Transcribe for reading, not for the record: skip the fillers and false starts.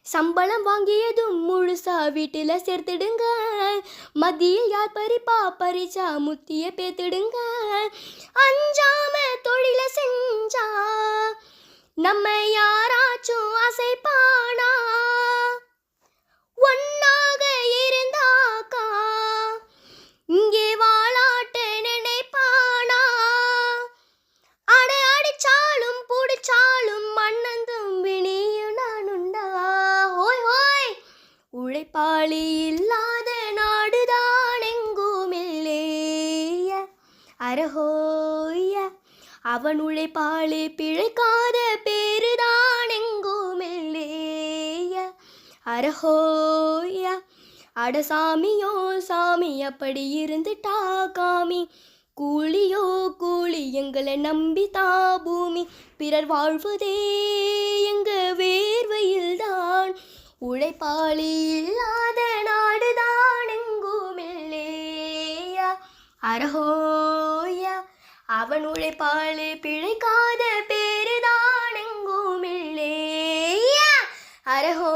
சம்பளம் வாங்கியதும் முழுசா வீட்டில் சேர்த்துடுங்க. மத்தியில் யார் பறிப்பா பறிச்சா முத்திய பேத்துடுங்க. அஞ்சாம தொழில செஞ்சா நம்ம யாராச்சும் அசைப்பானா? ஒன்னாக இருந்தாக்கா இங்கே வாழாட்டு நினைப்பானா? அடிச்சாலும் புடிச்சாலும் மண்ணந்தும் வினியும் நானுண்டா. ஹோய் ஹோய், உழைப்பாளி இல்லாத நாடுதான் எங்கும் இல்லைய. அரஹோய, அவன் உழைப்பாளி பிழைக்காத பேருதான் எங்கும் இல்லைய. அரஹோய, அட சாமியோ சாமி அப்படி இருந்துட்டா காமி. கூலியோ கூலி எங்களை நம்பித்தா பூமி. பிறர் வாழ்வதே எங்க வேர்வையில்தான். உழைப்பாளி இல்லாத நாடுதான் எங்கும் இல்லையா. அரஹோயா, அவன் உழைப்பாளி பிழைக்காத பேருதான் எங்கும் இல்லையா. அரஹோ